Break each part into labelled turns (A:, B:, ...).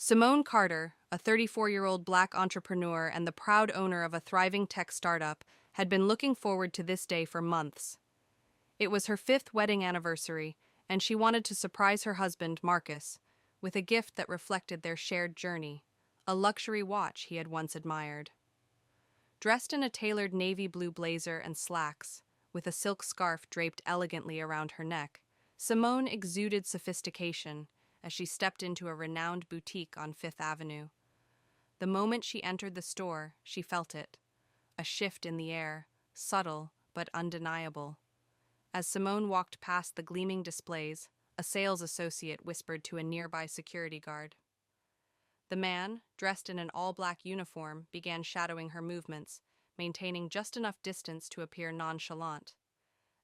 A: Simone Carter, a 34-year-old black entrepreneur and the proud owner of a thriving tech startup, had been looking forward to this day for months. It was her fifth wedding anniversary, and she wanted to surprise her husband, Marcus, with a gift that reflected their shared journey, a luxury watch he had once admired. Dressed in a tailored navy blue blazer and slacks, with a silk scarf draped elegantly around her neck, Simone exuded sophistication as she stepped into a renowned boutique on Fifth Avenue. The moment she entered the store, she felt it, a shift in the air, subtle but undeniable. As Simone walked past the gleaming displays, a sales associate whispered to a nearby security guard. The man, dressed in an all-black uniform, began shadowing her movements, maintaining just enough distance to appear nonchalant.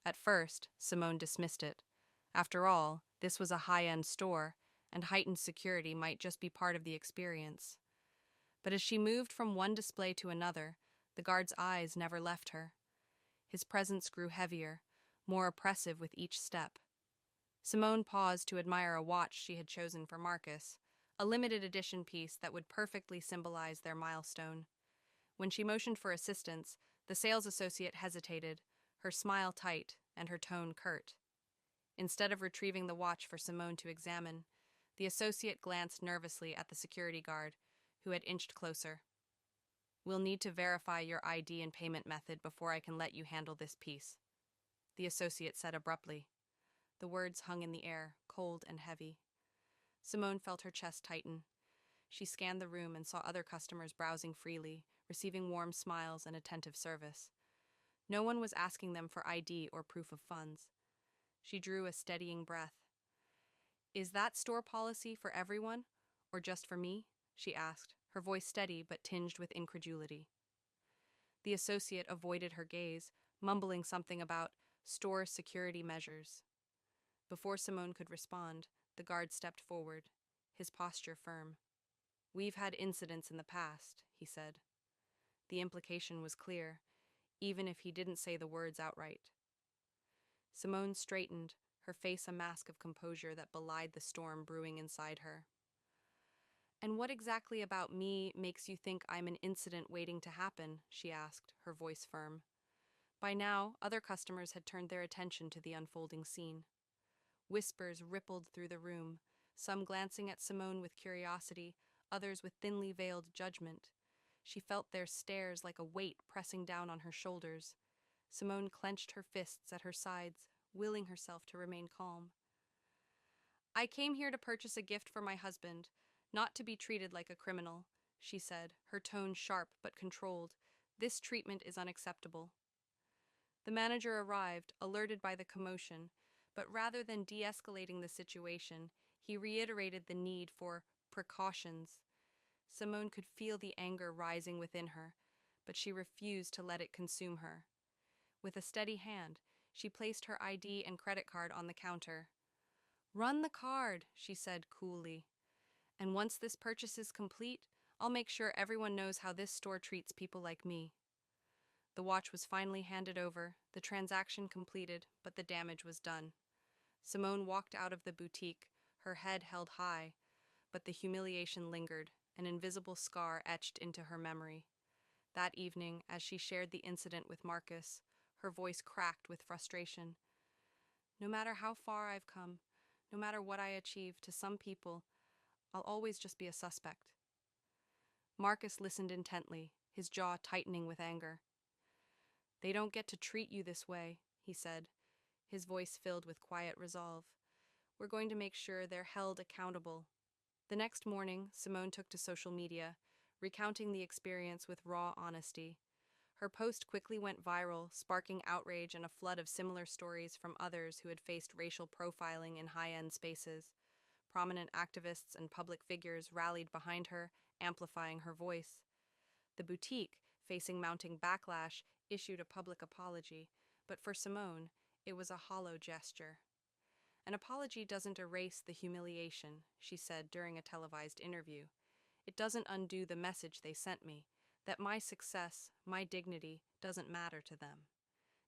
A: At first, Simone dismissed it. After all, this was a high-end store, and heightened security might just be part of the experience. But as she moved from one display to another, the guard's eyes never left her. His presence grew heavier, more oppressive with each step. Simone paused to admire a watch she had chosen for Marcus, a limited edition piece that would perfectly symbolize their milestone. When she motioned for assistance, the sales associate hesitated, her smile tight and her tone curt. Instead of retrieving the watch for Simone to examine, the associate glanced nervously at the security guard, who had inched closer. "We'll need to verify your ID and payment method before I can let you handle this piece," the associate said abruptly. The words hung in the air, cold and heavy. Simone felt her chest tighten. She scanned the room and saw other customers browsing freely, receiving warm smiles and attentive service. No one was asking them for ID or proof of funds. She drew a steadying breath. "Is that store policy for everyone, or just for me?" she asked, her voice steady but tinged with incredulity. The associate avoided her gaze, mumbling something about store security measures. Before Simone could respond, the guard stepped forward, his posture firm. "We've had incidents in the past," he said. The implication was clear, even if he didn't say the words outright. Simone straightened, her face a mask of composure that belied the storm brewing inside her. "And what exactly about me makes you think I'm an incident waiting to happen?" she asked, her voice firm. By now, other customers had turned their attention to the unfolding scene. Whispers rippled through the room, some glancing at Simone with curiosity, others with thinly veiled judgment. She felt their stares like a weight pressing down on her shoulders. Simone clenched her fists at her sides, willing herself to remain calm. "I came here to purchase a gift for my husband, not to be treated like a criminal," she said, her tone sharp but controlled. "This treatment is unacceptable." The manager arrived, alerted by the commotion, but rather than de-escalating the situation, he reiterated the need for precautions. Simone could feel the anger rising within her, but she refused to let it consume her. With a steady hand, she placed her ID and credit card on the counter. "Run the card," she said coolly. "And once this purchase is complete, I'll make sure everyone knows how this store treats people like me." The watch was finally handed over, the transaction completed, but the damage was done. Simone walked out of the boutique, her head held high, but the humiliation lingered, an invisible scar etched into her memory. That evening, as she shared the incident with Marcus, her voice cracked with frustration. "No matter how far I've come, no matter what I achieve, to some people, I'll always just be a suspect." Marcus listened intently, his jaw tightening with anger. "They don't get to treat you this way," he said, his voice filled with quiet resolve. "We're going to make sure they're held accountable." The next morning, Simone took to social media, recounting the experience with raw honesty. Her post quickly went viral, sparking outrage and a flood of similar stories from others who had faced racial profiling in high-end spaces. Prominent activists and public figures rallied behind her, amplifying her voice. The boutique, facing mounting backlash, issued a public apology, but for Simone, it was a hollow gesture. "An apology doesn't erase the humiliation," she said during a televised interview. "It doesn't undo the message they sent me, that my success, my dignity, doesn't matter to them."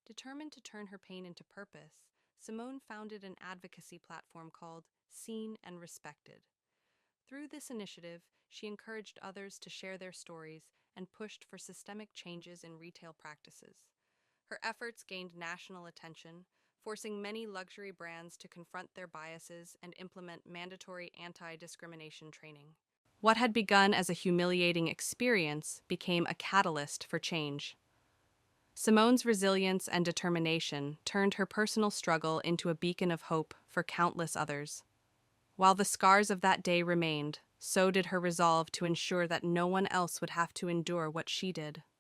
A: Determined to turn her pain into purpose, Simone founded an advocacy platform called Seen and Respected. Through this initiative, she encouraged others to share their stories and pushed for systemic changes in retail practices. Her efforts gained national attention, forcing many luxury brands to confront their biases and implement mandatory anti-discrimination training. What had begun as a humiliating experience became a catalyst for change. Simone's resilience and determination turned her personal struggle into a beacon of hope for countless others. While the scars of that day remained, so did her resolve to ensure that no one else would have to endure what she did.